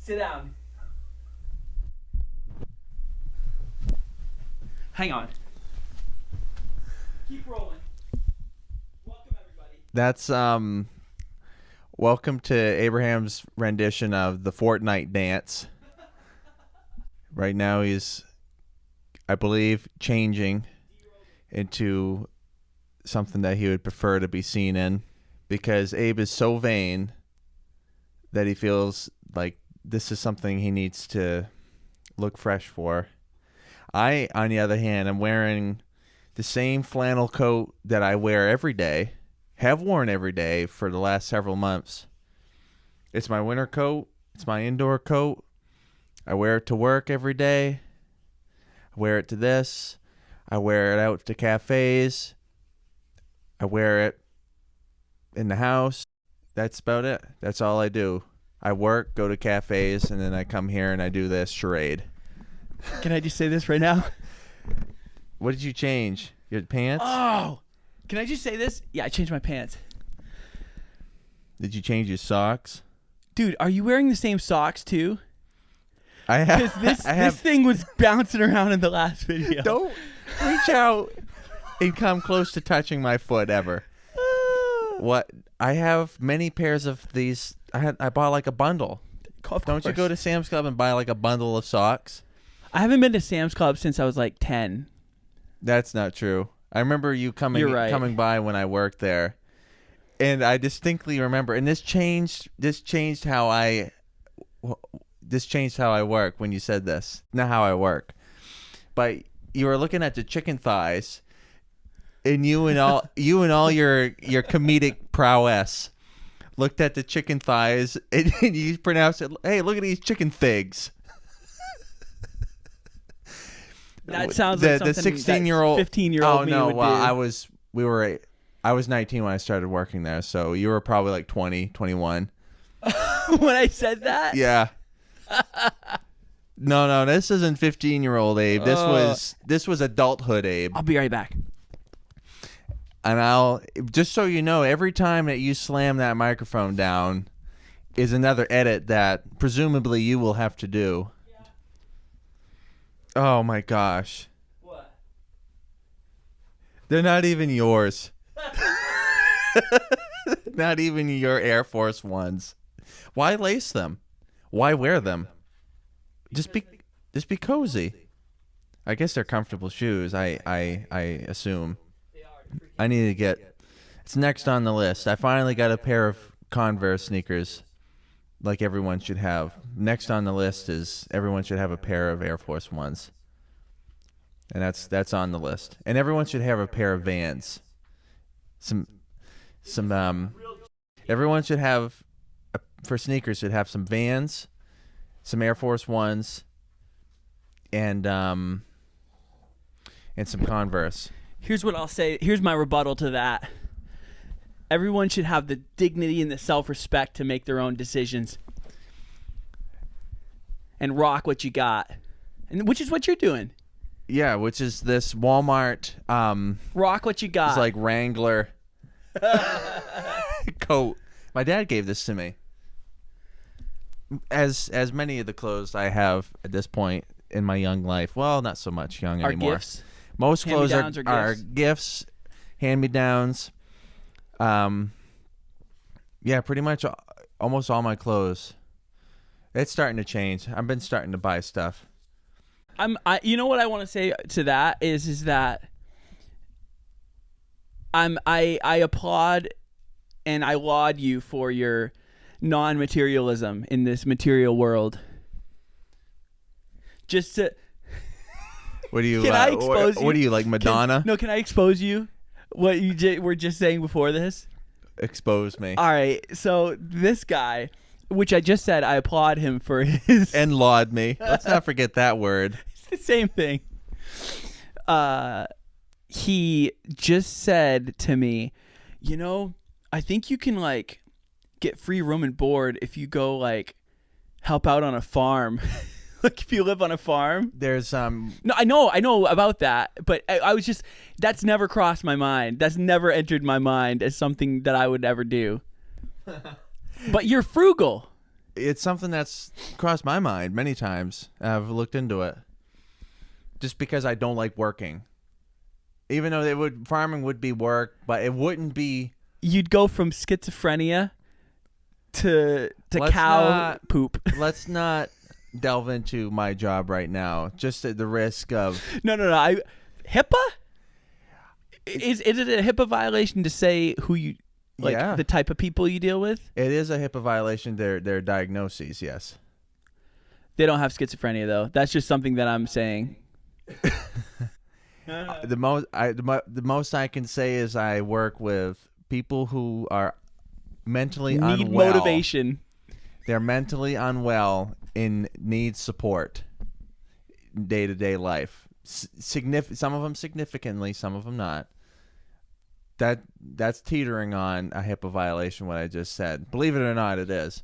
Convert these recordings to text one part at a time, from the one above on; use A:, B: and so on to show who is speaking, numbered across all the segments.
A: Sit down. Hang on. Keep rolling. Welcome, everybody.
B: That's welcome to Abraham's rendition of the Fortnite dance. Right now he's, I believe, changing into something that he would prefer to be seen in, because Abe is so vain that he feels like this is something he needs to look fresh for. I, on the other hand, am wearing the same flannel coat that I wear every day, have worn every day for the last several months. It's my winter coat. It's my indoor coat. I wear it to work every day. I wear it to this. I wear it out to cafes. I wear it in the house. That's about it. That's all I do. I work, go to cafes, and then I come here and I do this charade.
A: Can I just say this right now?
B: What did you change? Your pants?
A: Oh! Can I just say this? Yeah, I changed my pants.
B: Did you change your socks?
A: Dude, are you wearing the same socks too?
B: I have.
A: Because this thing was bouncing around in the last video.
B: Don't reach out and come close to touching my foot ever. What? I have many pairs of these. I bought like a bundle. Don't you go to Sam's Club and buy like a bundle of socks?
A: I haven't been to Sam's Club since I was like 10.
B: That's not true. I remember you coming by when I worked there, and I distinctly remember. And this changed how I work when you said this. Not how I work, but you were looking at the chicken thighs, and you and all your comedic prowess looked at the chicken thighs, and you pronounced it. Hey, look at these chicken figs.
A: That sounds like something
B: the 16-year-old,
A: 15-year-old me would do.
B: I was 19 when I started working there, so you were probably like 20, 21.
A: When I said that?
B: Yeah. No, this isn't 15-year-old Abe. This was adulthood Abe.
A: I'll be right back.
B: And I'll just so you know, every time that you slam that microphone down is another edit that presumably you will have to do. Oh my gosh.
A: What?
B: They're not even yours. Not even your Air Force Ones. Why lace them? Why wear them? Just be cozy. I guess they're comfortable shoes. I assume. I need to get. It's next on the list. I finally got a pair of Converse sneakers, like everyone should have. Next on the list is everyone should have a pair of Air Force Ones, and that's on the list. And everyone should have a pair of Vans. Everyone should have for sneakers should have some Vans, some Air Force Ones, and some Converse.
A: Here's what I'll say. Here's my rebuttal to that. Everyone should have the dignity and the self-respect to make their own decisions and rock what you got, and which is what you're doing.
B: Yeah, which is this Walmart.
A: Rock what you got.
B: It's like Wrangler coat. My dad gave this to me. As many of the clothes I have at this point in my young life. Well, not so much young anymore.
A: Gifts?
B: Most clothes
A: Hand-me-downs
B: are gifts, hand-me-downs. Yeah, pretty much almost all my clothes. It's starting to change. I've been starting to buy stuff.
A: You know what I want to say to that is that I applaud and I laud you for your non-materialism in this material world. Just to.
B: What do you?
A: Can I expose you?
B: What do you like, Madonna?
A: Can I expose you? What you were just saying before this?
B: Expose me.
A: All right. So this guy, which I just said, I applaud him for his
B: and laud me. Let's not forget that word.
A: It's the same thing. He just said to me, I think you can like get free room and board if you go like help out on a farm. Like if you live on a farm.
B: There's
A: No, I know about that, but I was just, that's never crossed my mind. That's never entered my mind as something that I would ever do. But you're frugal.
B: it's something that's crossed my mind many times. I've looked into it. Just because I don't like working. Even though farming would be work, but it wouldn't be.
A: You'd go from schizophrenia to cow poop.
B: Let's not delve into my job right now. Just at the risk of
A: No. HIPAA? Is it a HIPAA violation to say who you the type of people you deal with?
B: It is a HIPAA violation. Their diagnoses, yes.
A: They don't have schizophrenia though. That's just something that I'm saying.
B: The most I can say is I work with people who are mentally unwell.
A: Need motivation.
B: They're mentally unwell and need support in day-to-day life. Some of them significantly, some of them not. That's teetering on a HIPAA violation, what I just said. Believe it or not, it is.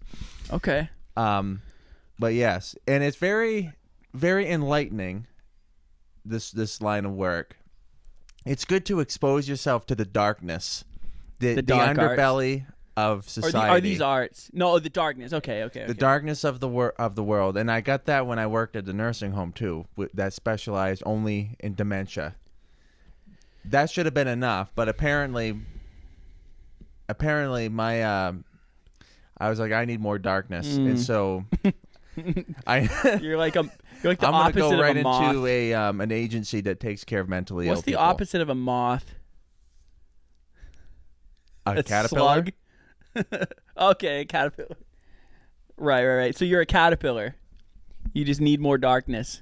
A: Okay.
B: But yes, and it's very, very enlightening, this line of work. It's good to expose yourself to the darkness, the underbelly of society.
A: Are these arts? No, the darkness. Okay.
B: The darkness of the world. And I got that when I worked at the nursing home too, that specialized only in dementia. That should have been enough, but apparently my I was like, I need more darkness, and so
A: you're like the
B: I'm gonna
A: opposite
B: go right
A: of a moth.
B: into an agency that takes care of mentally ill
A: What's the
B: people.
A: opposite of a moth?
B: A caterpillar.
A: Slug? Okay, a caterpillar. Right. So you're a caterpillar. You just need more darkness.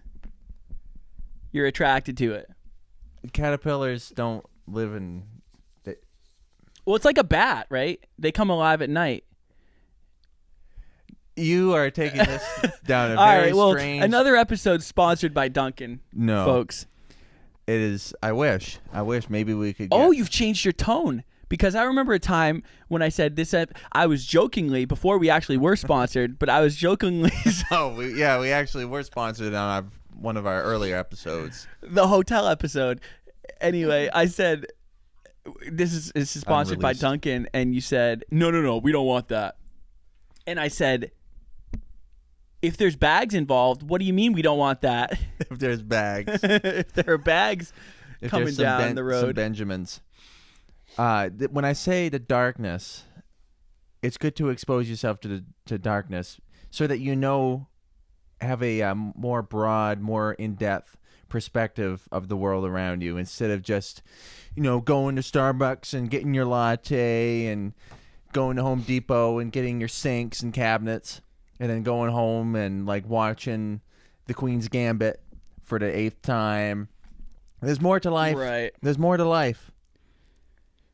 A: You're attracted to it.
B: Caterpillars don't live in.
A: Well, it's like a bat, right? They come alive at night.
B: You are taking this down a
A: All
B: very
A: right, well,
B: strange.
A: another episode sponsored by Duncan.
B: No,
A: folks.
B: It is. I wish maybe we could.
A: Oh, you've changed your tone. Because I remember a time when I said this, I was jokingly, before we actually were sponsored, but I was jokingly.
B: We actually were sponsored on one of our earlier episodes.
A: The hotel episode. Anyway, I said, this is sponsored by Duncan, and you said, no, we don't want that. And I said, if there's bags involved, what do you mean we don't want that?
B: If there's bags.
A: If there are bags coming down the road.
B: Some Benjamins. When I say the darkness, it's good to expose yourself to darkness so that have a more broad, more in-depth perspective of the world around you, instead of just, going to Starbucks and getting your latte and going to Home Depot and getting your sinks and cabinets, and then going home and watching The Queen's Gambit for the 8th time. There's more to life.
A: Right.
B: There's more to life.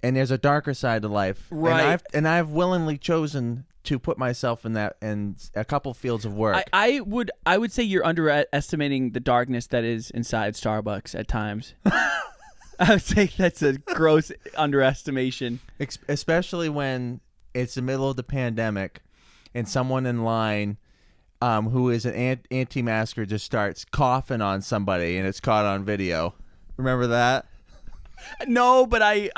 B: And there's a darker side to life.
A: Right.
B: And I've willingly chosen to put myself in that and a couple fields of work.
A: I would say you're underestimating the darkness that is inside Starbucks at times. I would say that's a gross underestimation.
B: Especially when it's the middle of the pandemic and someone in line who is an anti-masker just starts coughing on somebody and it's caught on video. Remember that?
A: No, but I've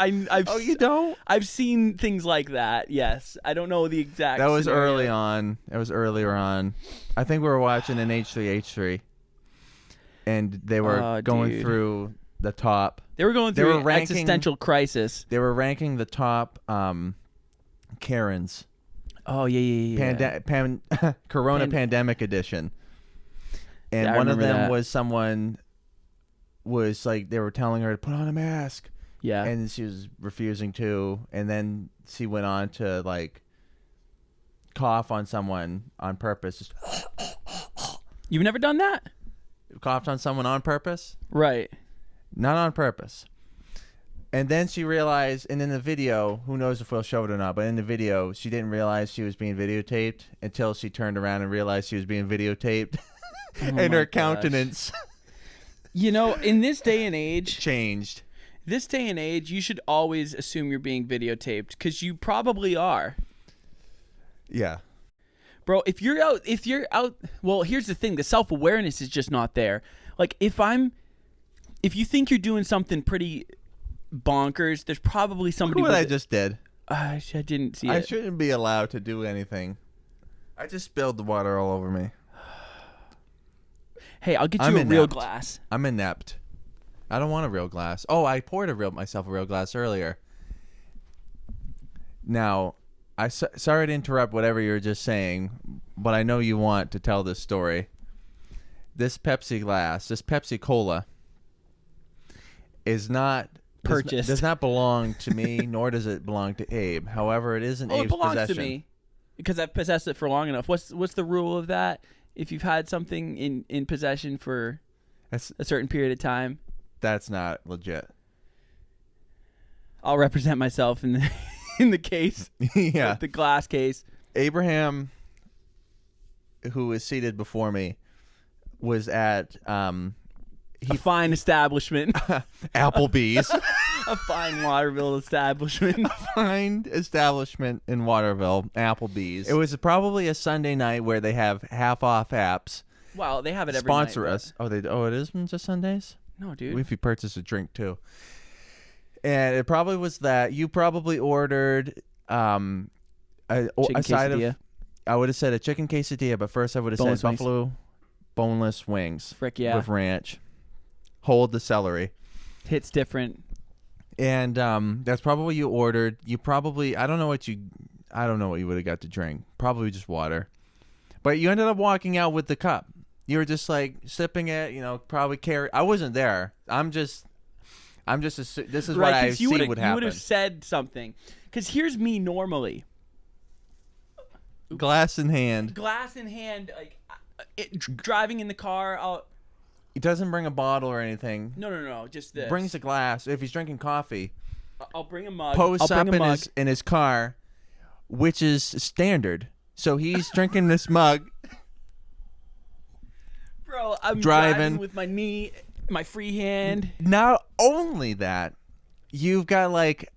B: Oh, you don't?
A: I've seen things like that. Yes, I don't know the exact.
B: That was
A: scenario.
B: early on. That was earlier on. I think we were watching an H3H3, and they were going through the top.
A: They were going through an existential crisis.
B: They were ranking the top Karens.
A: Oh yeah.
B: Corona Pandemic Edition, and
A: Yeah,
B: one of them
A: that.
B: was someone. Was like they were telling her to put on a mask.
A: Yeah.
B: And she was refusing to, and then she went on to cough on someone on purpose. Just
A: You've never done that?
B: coughed on someone on purpose?
A: Right.
B: Not on purpose. And then she realized, and in the video, who knows if we'll show it or not, but in the video, she didn't realize she was being videotaped until she turned around and realized she was being videotaped. And her countenance
A: in this day and age,
B: changed.
A: You should always assume you're being videotaped, because you probably are.
B: Yeah.
A: Bro, if you're out, well, here's the thing, the self-awareness is just not there. Like, if you think you're doing something pretty bonkers, there's probably somebody.
B: Look what I just did.
A: I didn't see it.
B: I shouldn't be allowed to do anything. I just spilled the water all over me.
A: Hey, I'll get you
B: I'm
A: a real
B: inept.
A: glass.
B: I'm inept. I don't want a real glass. Oh, I poured myself a real glass earlier. Now, sorry to interrupt whatever you were just saying, but I know you want to tell this story. This Pepsi glass, this Pepsi Cola, is not
A: Purchased.
B: Does not belong to me, nor does it belong to Abe. However, it is in Abe's
A: it belongs
B: possession.
A: to me because I've possessed it for long enough. What's the rule of that? If you've had something in possession for a certain period of time,
B: that's not legit.
A: I'll represent myself in the case.
B: Yeah,
A: the glass case.
B: Abraham, who is seated before me, was at
A: a fine establishment.
B: Applebee's.
A: A fine Waterville establishment.
B: A fine establishment in Waterville, Applebee's. It was probably a Sunday night where they have half-off apps.
A: Well, they have it every
B: Sponsor
A: night,
B: us. Oh, it is just Sundays?
A: No, dude.
B: If you purchase a drink, too. And it probably was that. You probably ordered a side of... I would have said a chicken quesadilla, but first I would have said buffalo boneless wings.
A: Frick yeah.
B: With ranch. Hold the celery.
A: Hits different.
B: And that's probably what you ordered. You probably... I don't know what you would have got to drink. Probably just water. But you ended up walking out with the cup. You were just like sipping it, probably carry. I wasn't there. This is what I see would happen.
A: You would have said something. Because here's me normally.
B: Glass in hand.
A: Like driving in the car.
B: He doesn't bring a bottle or anything.
A: No. Just this.
B: Brings a glass. If he's drinking coffee,
A: I'll bring a mug.
B: Posts up in his car, which is standard. So he's drinking this mug.
A: Bro, I'm driving with my free hand.
B: Not only that, you got like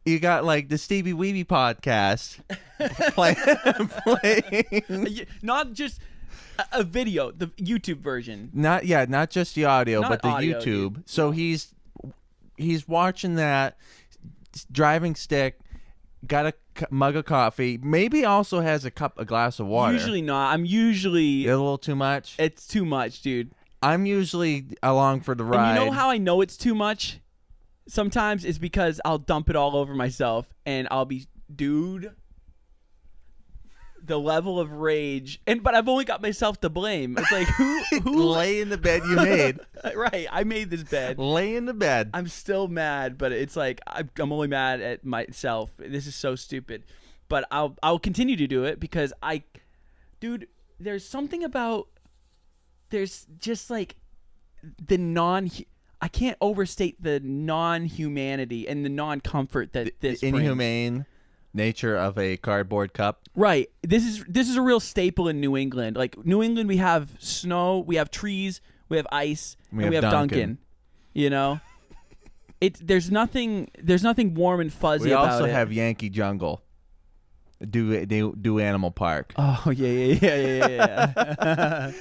B: the Stevie Weeby podcast playing.
A: Not just a video, the YouTube version.
B: Not just the audio, but the
A: audio,
B: YouTube.
A: Dude.
B: So he's watching that, driving stick, got a mug of coffee, maybe also has a glass of water.
A: Usually not. I'm usually
B: a little too much.
A: It's too much, dude.
B: I'm usually along for the ride.
A: And you know how I know it's too much? Sometimes it's because I'll dump it all over myself and I'll be, dude, the level of rage. But I've only got myself to blame. It's like, who
B: lay in the bed you made.
A: Right. I made this bed.
B: Lay in the bed.
A: I'm still mad, but it's like I'm only mad at myself. This is so stupid. But I'll continue to do it because dude, there's something about just like I can't overstate the non-humanity and the non-comfort that this
B: inhumane
A: brings.
B: Nature of a cardboard cup.
A: Right. This is a real staple in New England. Like New England, we have snow, we have trees, we have ice, and we have Dunkin'. There's nothing warm and fuzzy about it.
B: We also have Yankee Jungle. Do Animal Park.
A: Oh yeah.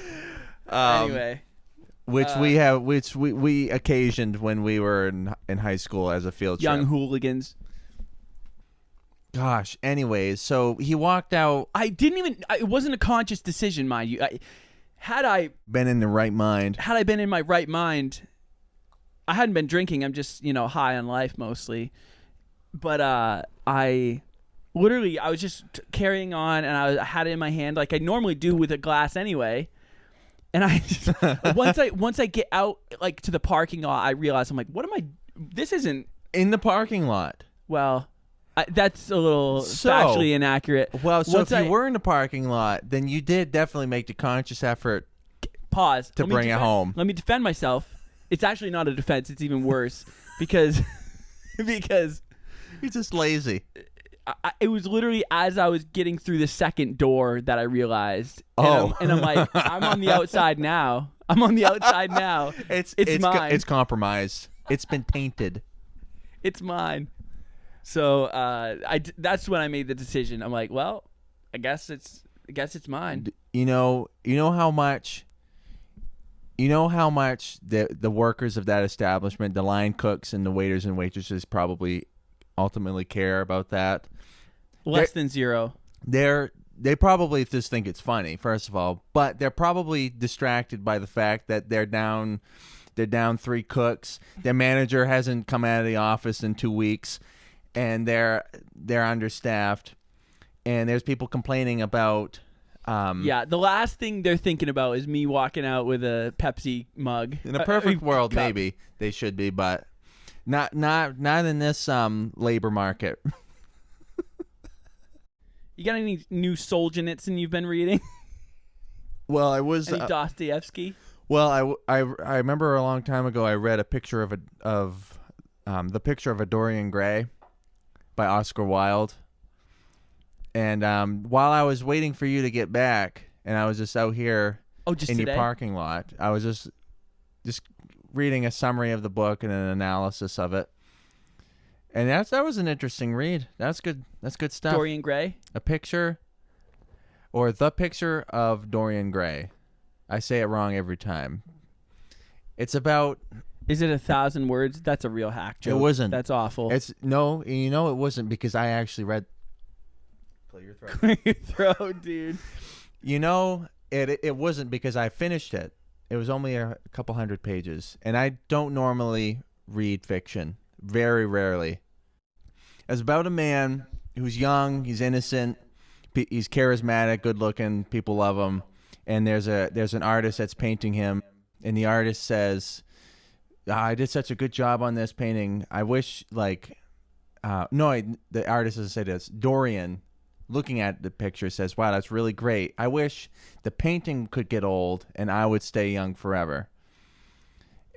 A: Anyway.
B: Which we occasioned when we were in high school as a field trip.
A: Young hooligans.
B: Gosh. Anyways, so he walked out.
A: It wasn't a conscious decision, mind you. Had I
B: been in the right mind.
A: Had I been in my right mind, I hadn't been drinking. I'm just, high on life mostly. But I was just carrying on, and I had it in my hand like I normally do with a glass anyway. And I just, once I get out like to the parking lot, I realize I'm like, what am I? This isn't
B: in the parking lot.
A: Well, that's a little factually inaccurate.
B: Well, so if you were in the parking lot, then you did definitely make the conscious effort.
A: Pause.
B: To bring it home.
A: Let me defend myself. It's actually not a defense. It's even worse because
B: you're just lazy.
A: It was literally as I was getting through the second door that I realized. And I'm like, I'm on the outside now. It's mine.
B: It's compromised. It's been tainted.
A: It's mine. So that's when I made the decision. I'm like, well, I guess it's mine.
B: You know how much the workers of that establishment, the line cooks and the waiters and waitresses probably ultimately care about that.
A: Less than zero.
B: They're they probably just think it's funny, first of all, but they're probably distracted by the fact that they're down 3 cooks. Their manager hasn't come out of the office in 2 weeks, and they're understaffed, and there's people complaining about.
A: The last thing they're thinking about is me walking out with a Pepsi mug.
B: In a perfect world,
A: cup.
B: maybe they should be, but not in this labor market.
A: You got any new Solzhenitsyn you've been reading?
B: Well, I was
A: any Dostoevsky?
B: Well, I remember a long time ago I read a picture of the picture of a Dorian Gray by Oscar Wilde, and while I was waiting for you to get back, and I was just out here in
A: today?
B: your parking lot, I was just reading a summary of the book and an analysis of it. And that was an interesting read. That's good. That's good stuff.
A: Dorian Gray?
B: A picture, or the picture of Dorian Gray. I say it wrong every time. It's about.
A: Is it 1,000 words? That's a real hack joke.
B: It wasn't.
A: That's awful.
B: It's no. You know it wasn't because I actually read. Clear your throat.
A: Clear your throat, dude.
B: You know it wasn't because I finished it. It was only a couple hundred pages, and I don't normally read fiction. Very rarely. It's about a man who's young, he's innocent, he's charismatic, good looking, people love him, and there's an artist that's painting him, and the artist says, I did such a good job on this painting. I wish the artist doesn't say this. Dorian, looking at the picture, says, wow, that's really great. I wish the painting could get old and I would stay young forever.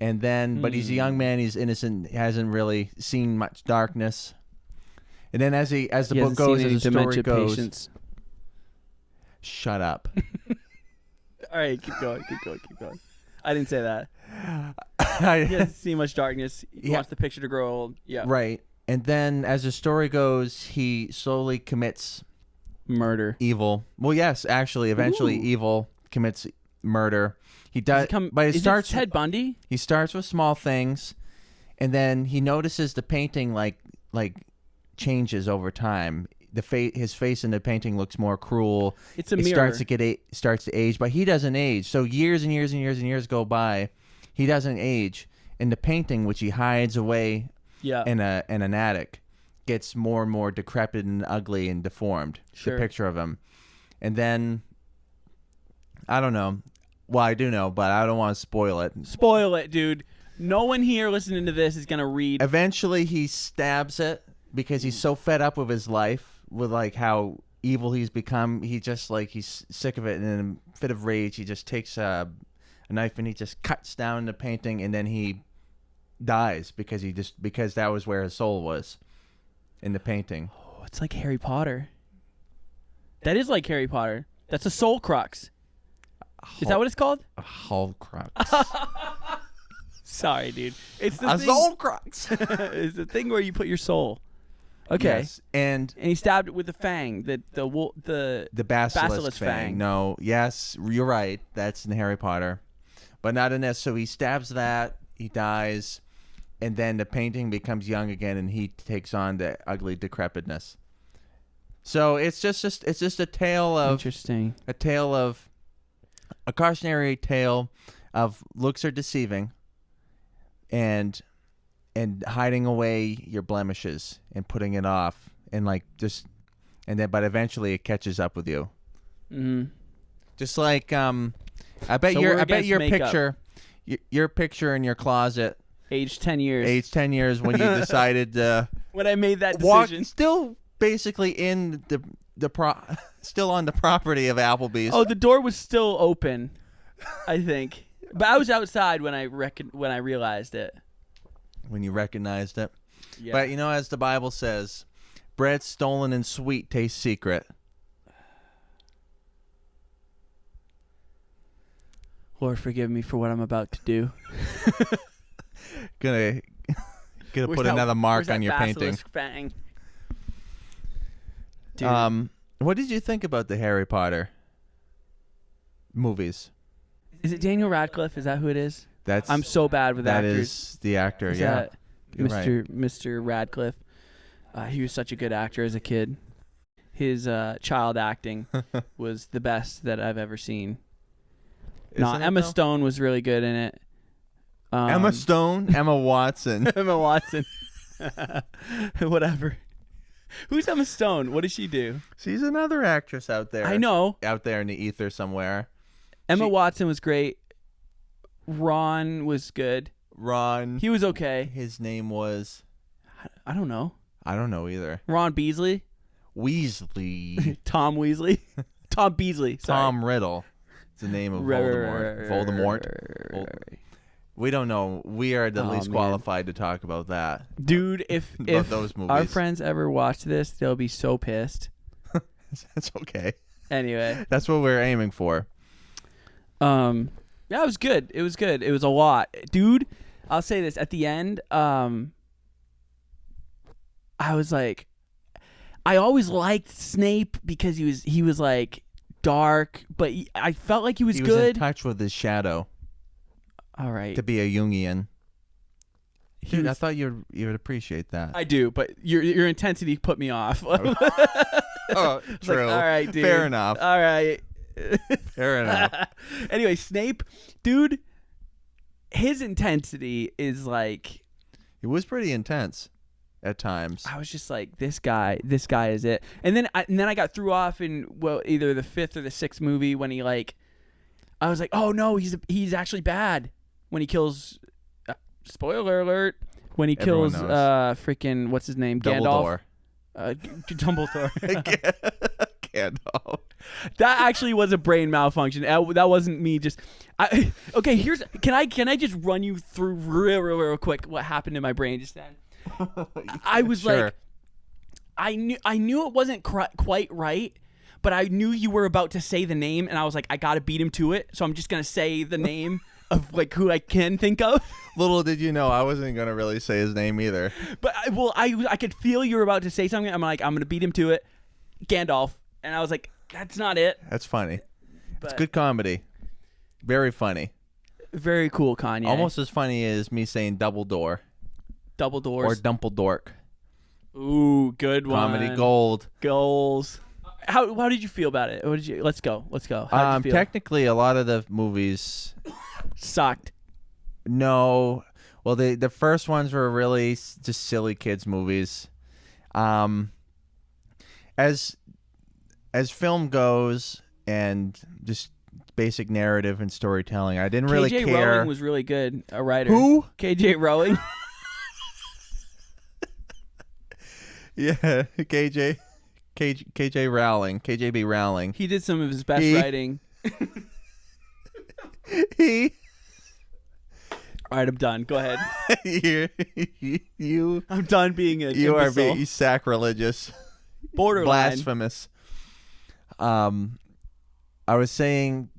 B: And then, but he's a young man, he's innocent, hasn't really seen much darkness. And then as the book goes, as the story goes, patients. Shut up.
A: All right, keep going. I didn't say that. He hasn't seen much darkness. He wants the picture to grow old. Yeah.
B: Right. And then as the story goes, he slowly commits
A: murder.
B: Evil. Well, yes, actually, eventually evil commits murder. He does, but it starts.
A: Ted Bundy?
B: He starts with small things, and then he notices the painting like changes over time. His face in the painting looks more cruel.
A: It's a mirror.
B: Starts to age, but he doesn't age. So years and years and years and years go by, he doesn't age. And the painting, which he hides away in an attic, gets more and more decrepit and ugly and deformed.
A: Sure.
B: The picture of him, and then I don't know. Well, I do know, but I don't want to spoil it.
A: Spoil it, dude. No one here listening to this is gonna read.
B: Eventually, he stabs it because he's so fed up with his life, with like how evil he's become. He just he's sick of it, and in a fit of rage, he just takes a knife and he just cuts down the painting, and then he dies because that was where his soul was, in the painting.
A: Oh, it's like Harry Potter. That is like Harry Potter. That's a soul crux. Is that what it's called?
B: A Horcrux.
A: Sorry, dude. It's the
B: soul crux.
A: It's the thing where you put your soul. Okay.
B: Yes, and
A: he stabbed it with a fang. The
B: basilisk fang. No. Yes, you're right. That's in Harry Potter, but not in this. So he stabs that. He dies, and then the painting becomes young again, and he takes on the ugly decrepitness. So it's just a tale of
A: interesting.
B: A cautionary tale of looks are deceiving, and hiding away your blemishes and putting it off, and but eventually it catches up with you.
A: Mm-hmm.
B: Just like I bet your picture in your closet,
A: aged 10 years
B: when you decided
A: when I made that decision,
B: still basically in still on the property of Applebee's.
A: Oh, the door was still open, I think. But I was outside when I realized it.
B: When you recognized it.
A: Yeah.
B: But as the Bible says, bread stolen and sweet taste secret.
A: Lord, forgive me for what I'm about to do.
B: Gonna put another mark on your painting.
A: Fang? Dude.
B: What did you think about the Harry Potter movies?
A: Is it Daniel Radcliffe? Is that who it is? I'm so bad with
B: actors.
A: That
B: is the actor,
A: is
B: yeah.
A: Mr. Radcliffe. He was such a good actor as a kid. his child acting was the best that I've ever seen.
B: Isn't it,
A: Emma
B: though?
A: Stone was really good in it.
B: Emma Stone, Emma Watson.
A: Emma Watson. Whatever. Who's Emma Stone? What does she do?
B: She's another actress out there.
A: I know.
B: Out there in the ether somewhere.
A: Emma Watson was great. Ron was good.
B: Ron.
A: He was okay.
B: His name was...
A: I don't know.
B: I don't know either.
A: Ron Beasley?
B: Weasley.
A: Tom Weasley? Tom Beasley. Sorry.
B: Tom Riddle. It's the name of Voldemort. Voldemort. We don't know. We are the least qualified to talk about that.
A: Dude, if
B: those movies.
A: Our friends ever watch this, they'll be so pissed.
B: That's okay.
A: Anyway.
B: That's what we're aiming for.
A: Yeah, it was good. It was good. It was a lot. Dude, I'll say this. At the end, I was like, I always liked Snape because he was like dark, but I felt like he was good.
B: He was in touch with his shadow.
A: All right.
B: To be a Jungian. Dude, I thought you would appreciate that.
A: I do, but your intensity put me off.
B: Oh, true.
A: Like, all right, dude.
B: Fair enough.
A: All right.
B: Fair enough.
A: Anyway, Snape, dude, his intensity is like...
B: It was pretty intense at times.
A: I was just like, this guy is it. And then I got threw off in, well, either the 5th or the 6th movie when he like... I was like, oh no, he's actually bad when he kills... spoiler alert. When he kills freaking, what's his name?
B: Dumbledore.
A: Dumbledore.
B: Gandalf.
A: That actually was a brain malfunction. That wasn't me just... okay, can I just run you through real quick what happened in my brain just then? I was like... I knew it wasn't quite right, but I knew you were about to say the name, and I was like, I gotta beat him to it, so I'm just gonna say the name of like who I can think of.
B: Little did you know, I wasn't gonna really say his name either.
A: But I could feel you were about to say something. I'm like, I'm gonna beat him to it, Gandalf, and I was like, that's not it.
B: That's funny.
A: But
B: it's good comedy. Very funny.
A: Very cool, Kanye.
B: Almost as funny as me saying double door.
A: Double doors.
B: Or Dumpledork.
A: Ooh, good one.
B: Comedy gold.
A: Goals. How did you feel about it? Let's go. How did you feel?
B: Technically, a lot of the movies
A: sucked.
B: No. Well, the first ones were really just silly kids movies. As film goes and just basic narrative and storytelling, I didn't really care.
A: KJ Rowling was really good, a writer.
B: Who?
A: KJ Rowling.
B: Yeah, KJ Rowling, KJB Rowling.
A: He did some of his best writing. All right, I'm done. Go ahead. I'm done being a
B: You
A: imbecile.
B: are being sacrilegious.
A: Borderline.
B: Blasphemous. I was saying,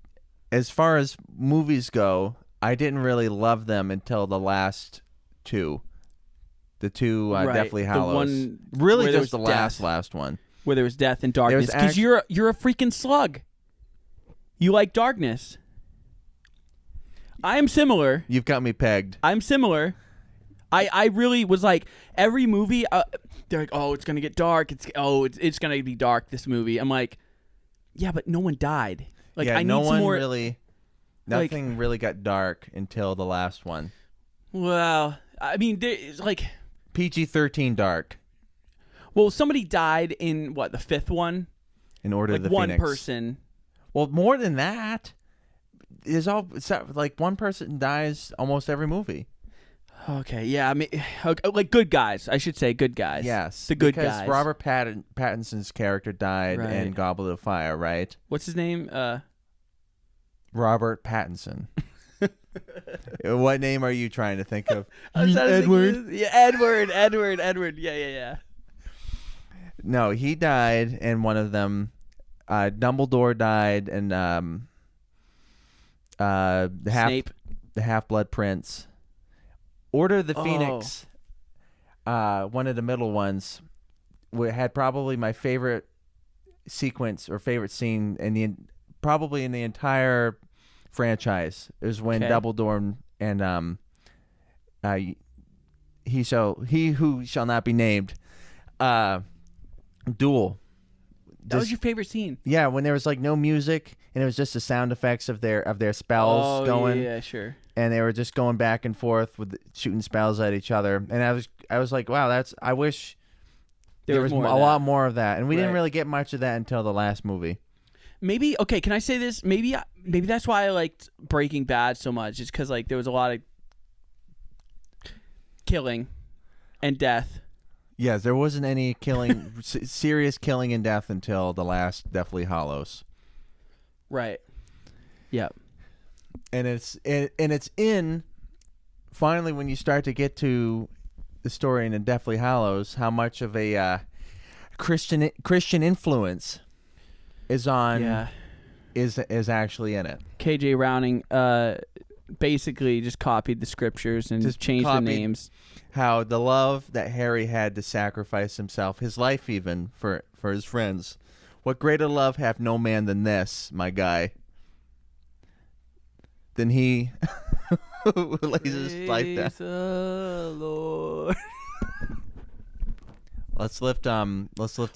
B: as far as movies go, I didn't really love them until the last two. The two Deathly Hallows.
A: One
B: really just the last one.
A: Where there was death and darkness. Because you're a freaking slug. You like darkness. I am similar.
B: You've got me pegged.
A: I'm similar. I really was like, every movie, they're like, oh, it's going to get dark. It's going to be dark, this movie. I'm like, yeah, but no one died. Like,
B: yeah,
A: I need some more.
B: Nothing really got dark until the last one.
A: Well, I mean, it's like...
B: PG-13 dark.
A: Well, somebody died in, what, the 5th one?
B: In Order of the
A: one
B: Phoenix.
A: Person.
B: Well, more than that. Like one person dies almost every movie.
A: Okay, yeah, I mean, like good guys. I should say good guys.
B: Yes,
A: the good
B: because
A: guys.
B: Robert Pattinson's character died in Goblet of Fire, right?
A: What's his name?
B: Robert Pattinson. What name are you trying to think of?
A: Edward. Yeah, Edward. Yeah.
B: No, he died, and one of them, Dumbledore died, and
A: Snape,
B: the Half-Blood Prince. Order of the Phoenix, one of the middle ones, had probably my favorite sequence or favorite scene probably in the entire franchise. It was when Dumbledore and he who shall not be named duel.
A: That was your favorite scene.
B: Yeah, when there was like no music and it was just the sound effects of their spells going.
A: Yeah, sure.
B: And they were just going back and forth with shooting spells at each other. And I was like, wow, I wish there was a lot more of that. And we didn't really get much of that until the last movie.
A: Maybe, okay, can I say this? Maybe that's why I liked Breaking Bad so much. Is because like there was a lot of killing and death.
B: Yes, there wasn't any killing, serious killing and death until the last Deathly Hallows.
A: Right. Yep.
B: And it's in finally when you start to get to the story in the Deathly Hallows, how much of a Christian influence is on is actually in it.
A: KJ Rowling basically just copied the scriptures and just changed the names.
B: How the love that Harry had to sacrifice himself, his life even, for his friends. What greater love hath no man than this, my guy? Than he who lays his life down.
A: The Lord.
B: Let's lift some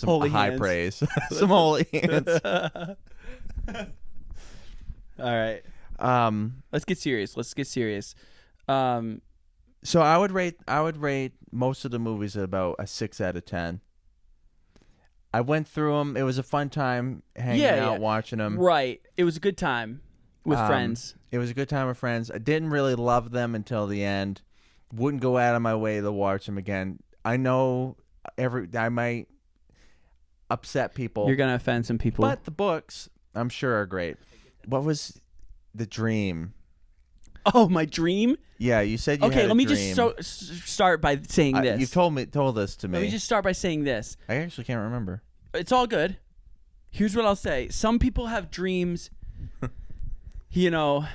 A: holy
B: high
A: hands.
B: praise. Some holy hands.
A: All right. Let's get serious.
B: So I would rate most of the movies at about a 6 out of 10. I went through them. It was a fun time hanging out, watching them.
A: Right. It was a good time with friends.
B: It was a good time with friends. I didn't really love them until the end. Wouldn't go out of my way to watch them again. I know I might upset people.
A: You're gonna offend some people.
B: But the books, I'm sure, are great. What was the dream?
A: Oh, my dream?
B: Yeah, you said you had a dream.
A: Okay, let me just start by saying this.
B: You've told this to me.
A: Let me just start by saying this.
B: I actually can't remember.
A: It's all good. Here's what I'll say. Some people have dreams, you know,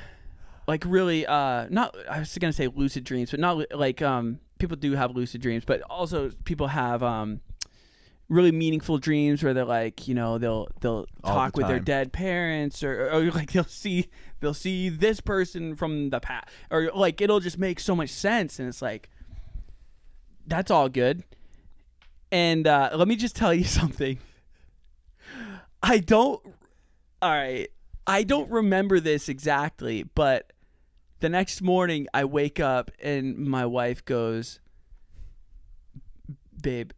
A: like really, not, I was going to say lucid dreams, but not like, people do have lucid dreams, but also people have, really meaningful dreams where they're like, you know, they'll talk with their dead parents or like they'll see this person from the past, or like it'll just make so much sense, and it's like, that's all good. And let me just tell you something. I don't remember this exactly, but the next morning I wake up and my wife goes, babe,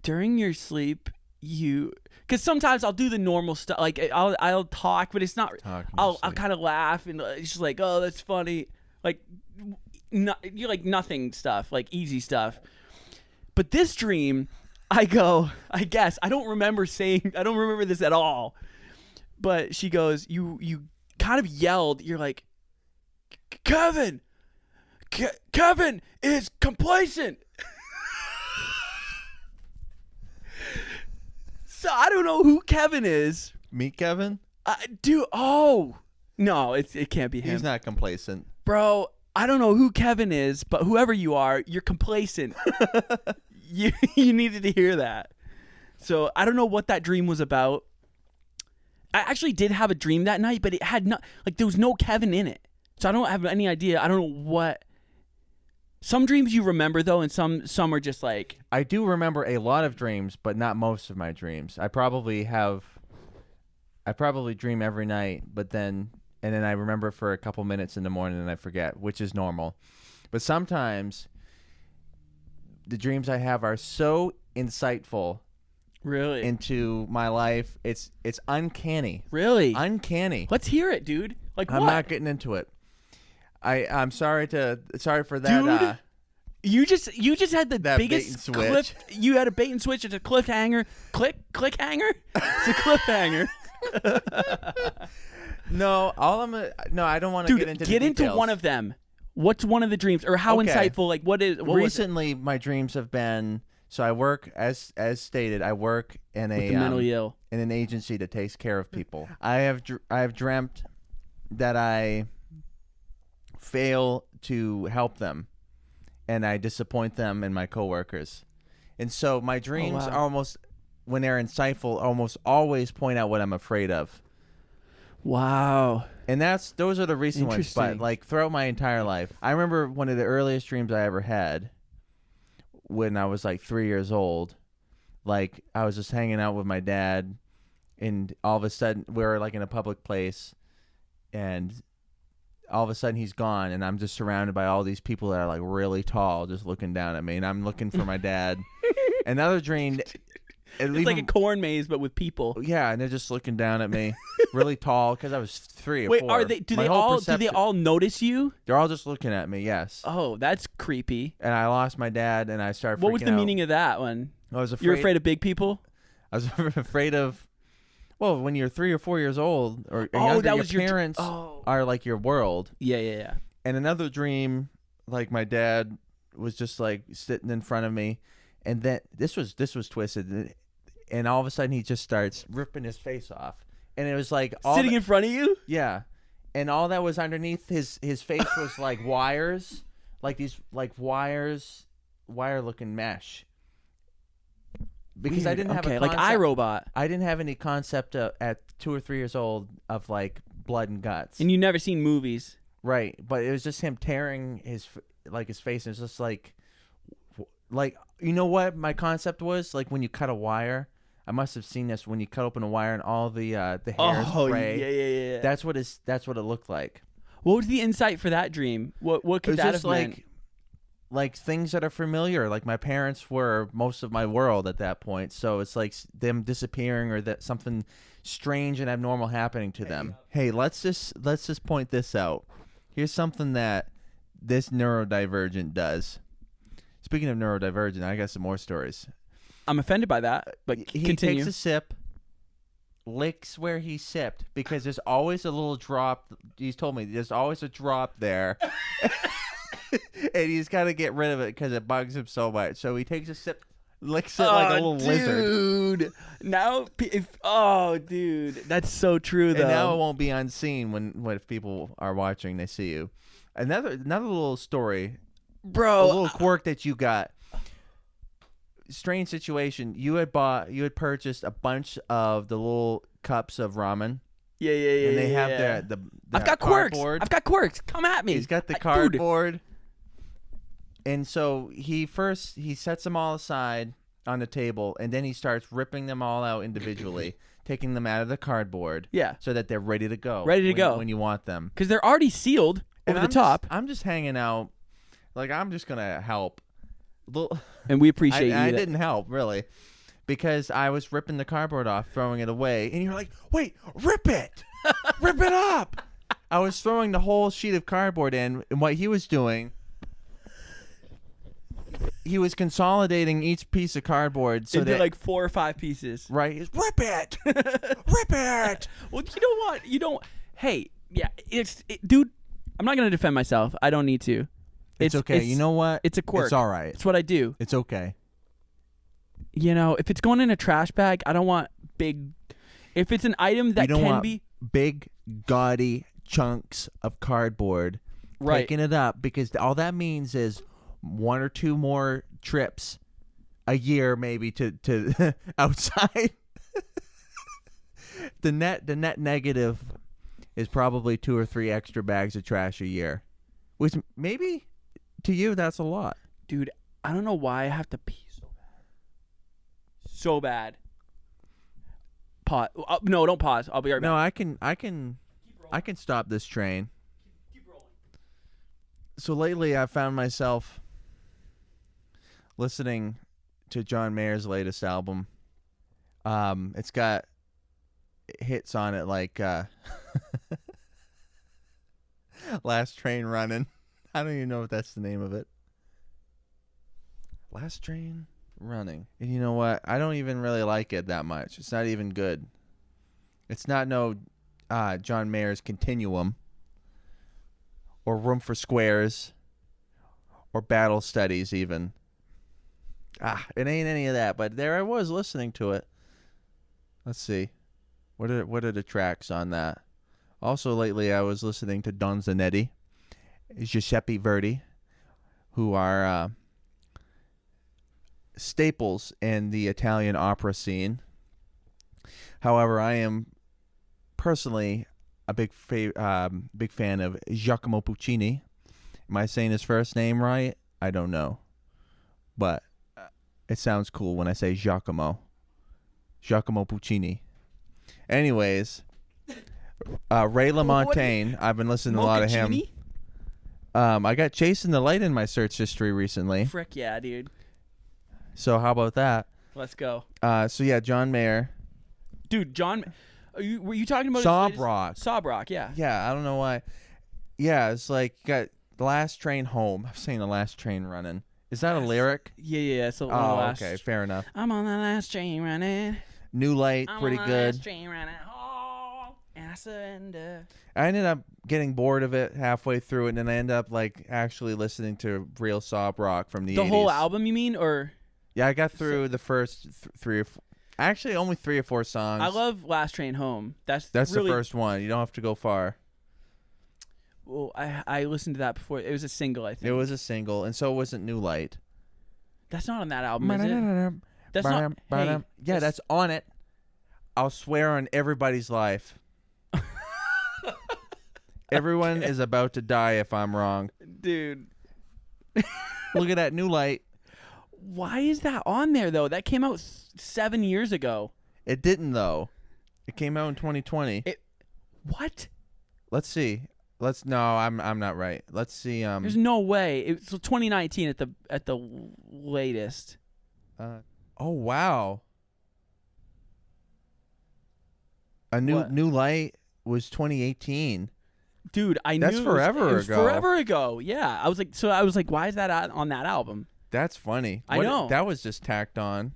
A: during your sleep, because sometimes I'll do the normal stuff, like I'll talk, but it's not. I'll kind of laugh and it's just like, oh, that's funny, like you like nothing stuff, like easy stuff. But this dream, I guess I don't remember this at all. But she goes, you kind of yelled. You're like, Kevin is complacent. So I don't know who Kevin is.
B: Meet Kevin?
A: Dude, oh. No, it can't be him.
B: He's not complacent.
A: Bro, I don't know who Kevin is, but whoever you are, you're complacent. You needed to hear that. So I don't know what that dream was about. I actually did have a dream that night, but it had there was no Kevin in it. So I don't have any idea. I don't know what. Some dreams you remember, though, and some are just like...
B: I do remember a lot of dreams, but not most of my dreams. I probably dream every night, and then I remember for a couple minutes in the morning and I forget, which is normal. But sometimes the dreams I have are so insightful
A: really
B: into my life. It's uncanny.
A: Really?
B: Uncanny.
A: Let's hear it, dude. Like,
B: I'm
A: what?
B: not getting into it. I'm sorry for that.
A: Dude, you just had the biggest
B: cliff.
A: You had a bait and switch. It's a cliffhanger. Click hanger. It's a cliffhanger.
B: No, I don't want to get into.
A: Get into one of them. What's one of the dreams, or how insightful? Like, what
B: recently? My dreams have been. So I work as stated. I work in
A: the mentally ill
B: in an agency that takes care of people. I have dreamt that I fail to help them, and I disappoint them and my coworkers. And so my dreams almost, when they're insightful, almost always point out what I'm afraid of.
A: Wow.
B: And those are the recent ones, but like throughout my entire life. I remember one of the earliest dreams I ever had when I was like 3 years old like I was just hanging out with my dad, and all of a sudden we were like in a public place, and all of a sudden he's gone, and I'm just surrounded by all these people that are like really tall, just looking down at me, and I'm looking for my dad. Another dream.
A: It's like a corn maze, but with people.
B: Yeah, and they're just looking down at me, really tall, because I was 3 or 4.
A: Wait, are they? Do they all notice you?
B: They're all just looking at me. Yes.
A: Oh, that's creepy.
B: And I lost my dad, and I started.
A: What was the
B: out.
A: meaning of that one?
B: I was afraid.
A: You're afraid of big people?
B: I was afraid of. Well, when you're 3 or 4 years old or younger,
A: that was
B: your parents are like your world.
A: Yeah.
B: And another dream, like my dad was just like sitting in front of me, and then this was twisted, and all of a sudden he just starts ripping his face off, and it was like
A: sitting in front of you.
B: Yeah, and all that was underneath his face was like wires, like these like wire looking mesh. Because I didn't have a concept,
A: like iRobot.
B: I didn't have any concept at 2 or 3 years old of like blood and guts.
A: And you never seen movies,
B: right? But it was just him tearing his face. And it's just like you know what my concept was, like when you cut a wire. I must have seen this when you cut open a wire and all the hairs fray.
A: Yeah.
B: That's what it looked like.
A: What was the insight for that dream? What could that have meant?
B: Like things that are familiar. Like my parents were most of my world at that point, so it's like them disappearing or that something strange and abnormal happening to them. Hey, let's just point this out. Here's something that this neurodivergent does. Speaking of neurodivergent, I got some more stories.
A: I'm offended by that, but
B: he
A: continue.
B: takes a sip, licks where he sipped, because there's always a little drop. He's told me there's always a drop there. And he's got to get rid of it because it bugs him so much. So he takes a sip, licks it like a little lizard.
A: Dude, now, dude, that's so true though.
B: And now it won't be unseen when if people are watching, they see you. Another little story,
A: bro.
B: A little quirk that you got. Strange situation. You had purchased a bunch of the little cups of ramen.
A: Yeah.
B: And they have the
A: I've got
B: cardboard.
A: quirks. I've got quirks. Come at me.
B: He's got the cardboard. Dude. And so he sets them all aside on the table, and then he starts ripping them all out individually, taking them out of the cardboard.
A: Yeah.
B: So that they're ready to go. When you want them.
A: Because they're already sealed over the top.
B: I'm just hanging out. Like, I'm just going to help.
A: And we appreciate you.
B: I didn't help, really. Because I was ripping the cardboard off, throwing it away. And you're like, wait, rip it. Rip it up. I was throwing the whole sheet of cardboard in, and what he was doing, he was consolidating each piece of cardboard so
A: into
B: that
A: like 4 or 5 pieces.
B: Right. Rip it. Rip it.
A: Well, you know what? You don't. Hey, yeah, dude, I'm not going to defend myself. I don't need to.
B: It's okay. You know what?
A: It's a quirk.
B: It's all right.
A: It's what I do.
B: It's okay.
A: You know, if it's going in a trash bag, I don't want big. If it's an item that can be
B: big, gaudy chunks of cardboard,
A: right,
B: taking it up, because all that means is 1 or 2 more trips a year, maybe to outside. The net negative is probably 2 or 3 extra bags of trash a year, which maybe to you that's a lot,
A: dude. I don't know why I have to pee so bad. Pause. No, don't pause. I'll be right back.
B: No, I can stop this train.
A: Keep rolling.
B: So lately, I found myself listening to John Mayer's latest album. It's got hits on it like Last Train Running. I don't even know if that's the name of it. Last Train Running. And you know what? I don't even really like it that much. It's not even good. It's not no John Mayer's Continuum or Room for Squares or Battle Studies even. It ain't any of that, but there I was listening to it. Let's see. What are the tracks on that? Also lately I was listening to Don Zanetti, Giuseppe Verdi, who are staples in the Italian opera scene. However, I am personally a big fan of Giacomo Puccini. Am I saying his first name right? I don't know. But It sounds cool when I say Giacomo Puccini. Anyways, Ray LaMontagne. I've been listening to a lot of him. I got Chasing the Light in my search history recently.
A: Frick yeah, dude.
B: So how about that?
A: Let's go.
B: So yeah, John Mayer.
A: Dude, were you talking about
B: Sob Rock?
A: Sob Rock, yeah.
B: Yeah, I don't know why. Yeah, it's like got the last train home. I'm saying the last train running. Is that a lyric?
A: Yeah. It's the
B: last. Okay, fair enough.
A: I'm on the last train running.
B: New Light, pretty good. I'm on the
A: last train running home, and I surrender.
B: I ended up getting bored of it halfway through it, and then I ended up like actually listening to real Sob Rock from the 80s.
A: The whole album, you mean, or?
B: Yeah, I got through the first 3 or 4. Actually, only 3 or 4 songs.
A: I love Last Train Home. That's
B: really the first one. You don't have to go far.
A: Well, I listened to that before. It was a single, I think.
B: It was a single, and so wasn't New Light.
A: That's not on that album, is it? That's not. Hey,
B: yeah, that's on it. I'll swear on everybody's life. Everyone is about to die if I'm wrong.
A: Dude.
B: Look at that New Light.
A: Why is that on there, though? That came out 7 years ago.
B: It didn't, though. It came out in 2020.
A: What?
B: Let's see. No, I'm not right. Let's see.
A: There's no way. It's 2019 at the latest.
B: Oh wow. A New Light was 2018.
A: Dude,
B: That's forever ago.
A: Forever ago. Yeah, I was like, why is that on that album?
B: That's funny.
A: I know.
B: That was just tacked on.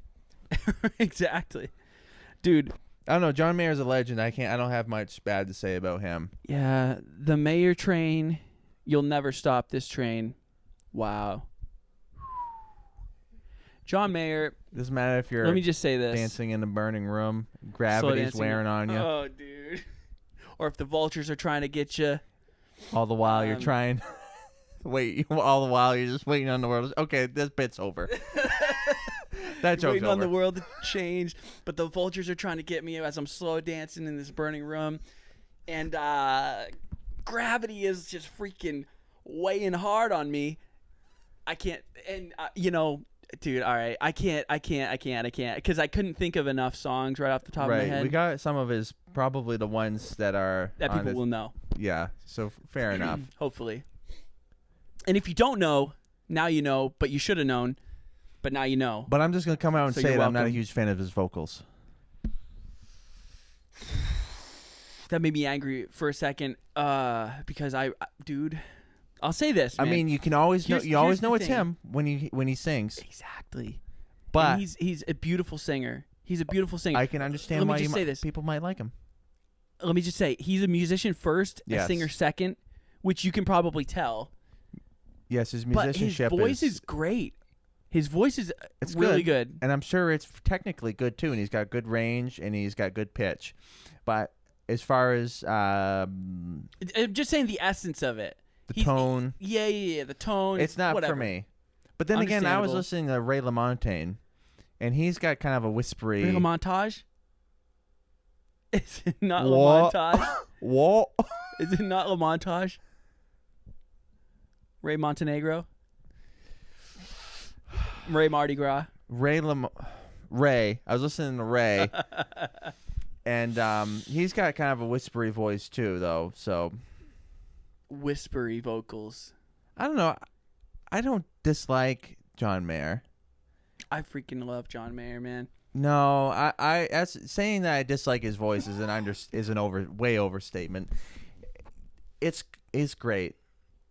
A: Exactly. Dude,
B: I don't know. John Mayer's a legend. I don't have much bad to say about him.
A: Yeah, the Mayer train, you'll never stop this train. Wow. John Mayer.
B: Doesn't matter if you're
A: let me just say this.
B: Dancing in a burning room, gravity's wearing on you.
A: Oh, dude. Or if the vultures are trying to get you.
B: All the while you're trying. Wait, all the while you're just waiting on the world. Okay, this bit's over. That joke's
A: waiting
B: over.
A: On the world to change, but the vultures are trying to get me as I'm slow dancing in this burning room, and gravity is just freaking weighing hard on me. I can't, and dude. All right, I can't, because I couldn't think of enough songs right off the top of my head.
B: We got some of his, probably the ones that
A: people will know.
B: Yeah, so fair enough.
A: Hopefully. And if you don't know, now you know, but you should have known, but now you know.
B: But I'm just going to come out and say that I'm not a huge fan of his vocals.
A: That made me angry for a second, because dude, I'll say this, man.
B: I mean, you can always know, it's him when he sings.
A: Exactly.
B: But
A: and he's a beautiful singer. He's a beautiful singer.
B: I can understand why people might like him.
A: Let me just say, he's a musician first,
B: yes.
A: A singer second, which you can probably tell.
B: Yes, his musicianship
A: but his voice is great. His voice is really good.
B: And I'm sure it's technically good, too. And he's got good range and he's got good pitch. But as far as...
A: I'm just saying the essence of it.
B: The tone.
A: Yeah, the tone.
B: It's not for me. But then again, I was listening to Ray LaMontagne. And he's got kind of a whispery...
A: Ray LaMontage? Is it not LaMontage?
B: What?
A: Is it not LaMontage? Ray Montenegro? Ray Mardi Gras?
B: Ray. I was listening to Ray. And he's got kind of a whispery voice too, though. So
A: whispery vocals.
B: I don't know. I don't dislike John Mayer.
A: I freaking love John Mayer, man.
B: No, I saying that I dislike his voice is an way overstatement. It's great.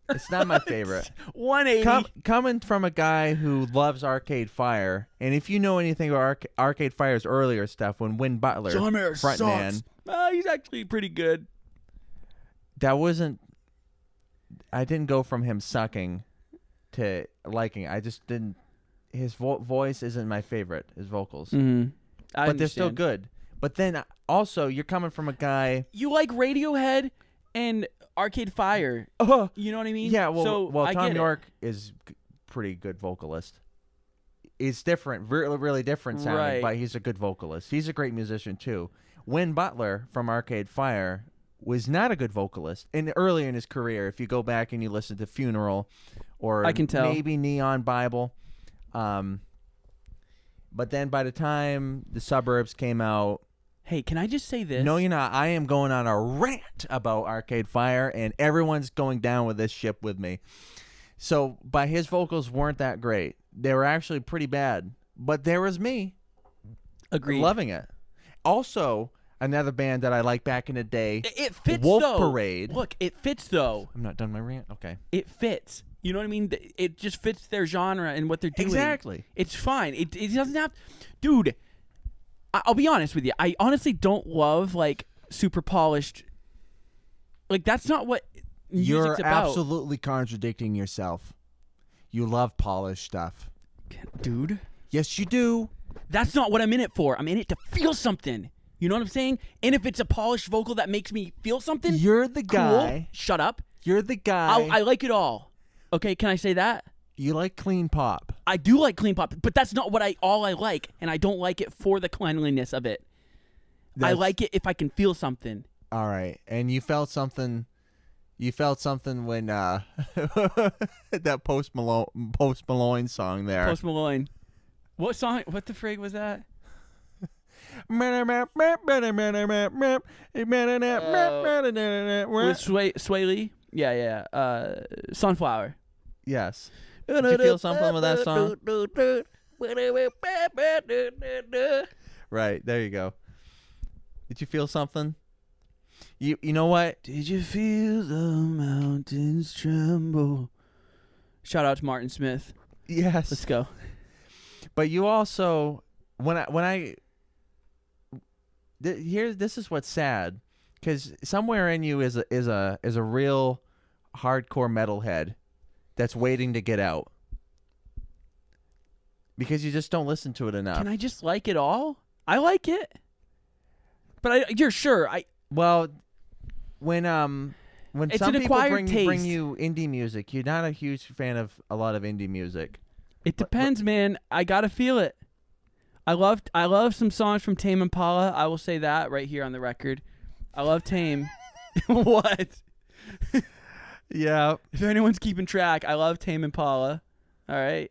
B: It's not my favorite.
A: 180.
B: Coming from a guy who loves Arcade Fire, and if you know anything about Arcade Fire's earlier stuff, when Win Butler,
A: John Mayer
B: frontman,
A: he's actually pretty good.
B: That wasn't. I didn't go from him sucking to liking. I just didn't. His voice isn't my favorite. His vocals, but they're still good. But then also, you're coming from a guy.
A: You like Radiohead and Arcade Fire. You know what I mean?
B: Yeah, well Tom York is pretty good vocalist. He's different, really, really different sounding,
A: right.
B: But he's a good vocalist. He's a great musician, too. Win Butler from Arcade Fire was not a good vocalist. And early in his career, if you go back and you listen to Funeral or
A: I can tell.
B: Maybe Neon Bible, But then by the time the Suburbs came out,
A: Hey, can I just say this?
B: no, you're not. I am going on a rant about Arcade Fire, and everyone's going down with this ship with me. So, but his vocals weren't that great. They were actually pretty bad. But there was me.
A: Agreed.
B: Loving it. Also, another band that I liked back in the day,
A: It fits,
B: Wolf
A: though.
B: Parade.
A: Look, it fits, though.
B: I'm not done my rant? Okay.
A: It fits. You know what I mean? It just fits their genre and what they're doing.
B: Exactly.
A: It's fine. It doesn't have... Dude, I'll be honest with you. I honestly don't love, like, super polished... Like, that's not what music's
B: You're
A: about.
B: absolutely contradicting yourself. You love polished stuff.
A: Dude,
B: Yes, you do.
A: that's not what I'm in it for. I'm in it to feel something. You know what I'm saying? And if it's a polished vocal that makes me feel something...
B: You're the
A: cool.
B: guy.
A: Shut up.
B: You're the guy.
A: I like it all. Okay, can I say that?
B: You like clean pop.
A: I do like clean pop, but that's not what all I like, and I don't like it for the cleanliness of it. I like it if I can feel something.
B: All right. And you felt something. You felt something when that Post Malone song there.
A: Post Malone. What song? What the frig was that? With Sway Lee? Yeah. Sunflower.
B: Yes. Did you feel something with that song? Right. There you go. Did you feel something? You know what?
A: Did you feel the mountains tremble? Shout out to Martin Smith.
B: Yes.
A: Let's go.
B: But you also this is what's sad, because somewhere in you is a real hardcore metalhead that's waiting to get out because you just don't listen to it enough.
A: Can I just like it all? I like it, but you're sure
B: Well, when
A: It's
B: some
A: an
B: people
A: acquired
B: bring
A: taste.
B: you indie music, you're not a huge fan of a lot of indie music.
A: It depends, man. I gotta feel it. I love some songs from Tame Impala. I will say that right here on the record. I love Tame. What?
B: Yeah.
A: If anyone's keeping track, I love Tame Impala. All right.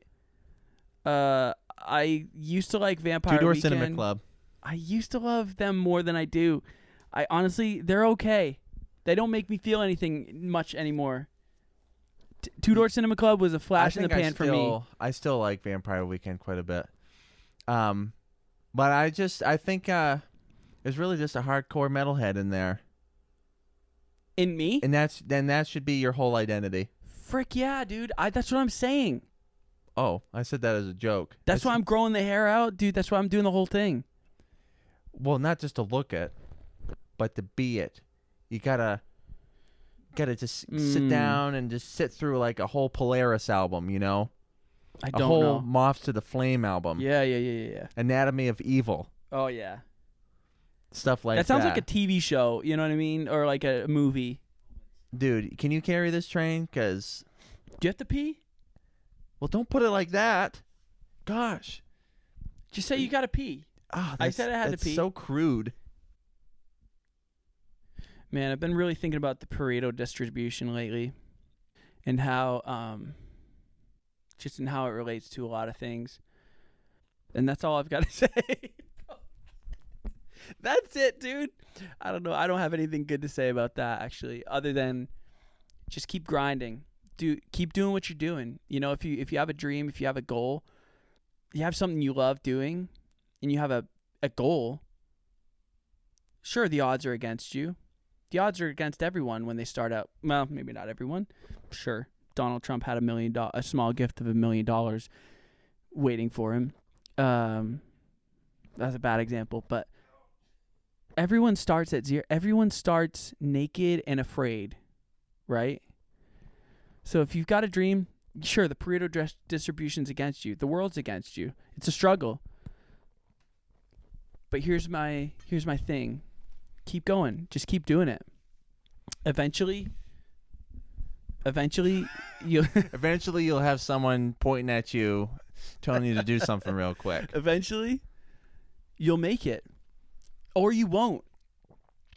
A: I used to like Vampire
B: Two Door
A: Weekend.
B: Cinema Club.
A: I used to love them more than I do. I honestly, they're okay. They don't make me feel anything much anymore. Two Door Cinema Club was a flash in the pan for me.
B: I still like Vampire Weekend quite a bit. But I think there's really just a hardcore metalhead in there.
A: In me?
B: And that should be your whole identity.
A: Frick yeah, dude. That's what I'm saying.
B: Oh, I said that as a joke.
A: That's why I'm growing the hair out, dude. That's why I'm doing the whole thing.
B: Well, not just to look it, but to be it. You gotta just sit down and just sit through like a whole Polaris album, you know?
A: I
B: A
A: don't
B: whole
A: know.
B: Moths to the Flame album.
A: Yeah.
B: Anatomy of Evil.
A: Oh yeah.
B: Stuff like that.
A: That sounds like a TV show, you know what I mean? Or like a movie.
B: Dude, can you carry this train? Because...
A: Do you have to pee?
B: Well, don't put it like that. Gosh.
A: Just say you gotta pee.
B: Oh,
A: I said I had to
B: that's
A: pee.
B: so crude.
A: Man, I've been really thinking about the Pareto distribution lately, and how just in how it relates to a lot of things. And that's all I've got to say. That's it, dude. I don't know. I don't have anything good to say about that, actually, other than just keep grinding. Keep doing what you're doing. You know, if you have a dream, if you have a goal, you have something you love doing, and you have a goal, sure, the odds are against you. The odds are against everyone when they start out. Well, maybe not everyone. Sure, Donald Trump had a small gift of $1 million waiting for him. That's a bad example, but everyone starts at zero. Everyone starts naked and afraid, right? So if you've got a dream, sure, the Pareto distribution's against you. The world's against you. It's a struggle. But here's my thing. Keep going. Just keep doing it. Eventually
B: You'll have someone pointing at you, telling you to do something real quick.
A: Eventually, you'll make it. Or you won't.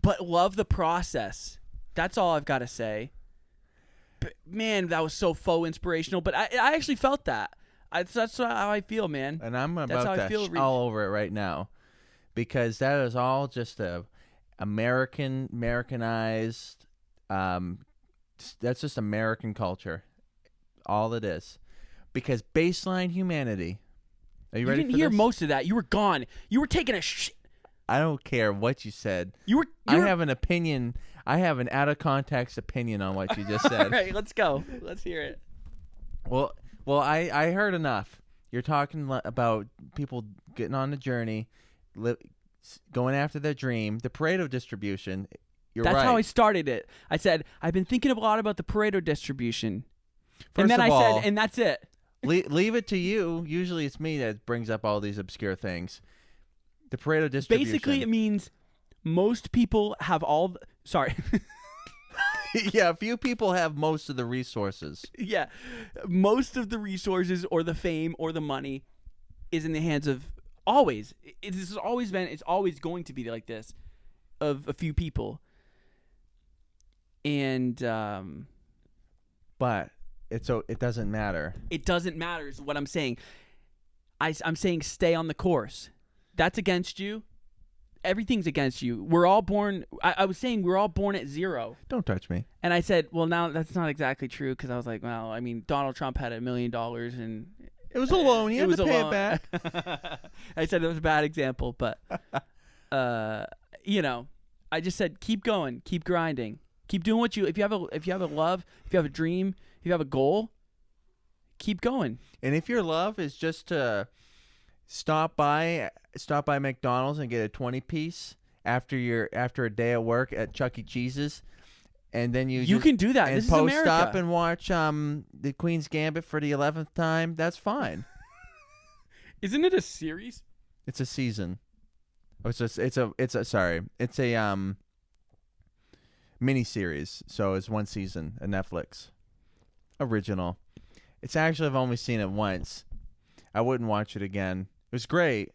A: But love the process. That's all I've got to say. But man, that was so faux inspirational. But I actually felt that. That's how I feel, man.
B: And I'm
A: That's
B: about
A: how I
B: to
A: feel.
B: all over it right now, because that is all just a Americanized. That's just American culture. All it is. Because baseline humanity. Are you ready
A: didn't
B: for
A: hear
B: this?
A: most of that. You were gone. You were taking a
B: I don't care what you said.
A: I
B: have an opinion. I have an out of context opinion on what you just said.
A: All right, let's go. Let's hear it.
B: Well, I heard enough. You're talking about people getting on the journey, going after their dream, the Pareto distribution. That's right.
A: how I started it. I said, I've been thinking a lot about the Pareto distribution.
B: First
A: and then
B: of
A: I
B: all,
A: said, and that's it.
B: leave it to you. Usually it's me that brings up all these obscure things. The Pareto distribution.
A: Basically, it means most people have all... Sorry.
B: Yeah, few people have most of the resources.
A: Yeah. Most of the resources or the fame or the money is in the hands of... Always. This has always been... It's always going to be like this. Of a few people. And...
B: But it doesn't matter.
A: It doesn't matter is what I'm saying. I'm saying stay on the course. That's against you. Everything's against you. We're all born... I was saying we're all born at 0.
B: Don't touch me.
A: And I said, well, now that's not exactly true, because I was like, well, I mean, Donald Trump had $1 million and...
B: It was a loan. He had to pay it back.
A: I said it was a bad example, but... you know, I just said keep going, keep grinding, keep doing what you... If you have a love, if you have a dream, if you have a goal, keep going.
B: And if your love is just to stop by McDonald's and get a 20-piece after a day at work at Chuck E. Cheese's, and then you
A: can do that.
B: And
A: this
B: post
A: is America.
B: up and watch the Queen's Gambit for the 11th time, that's fine.
A: Isn't it a series?
B: It's a season. It's a mini series. So it's one season, a Netflix original. It's actually, I've only seen it once. I wouldn't watch it again. It was great,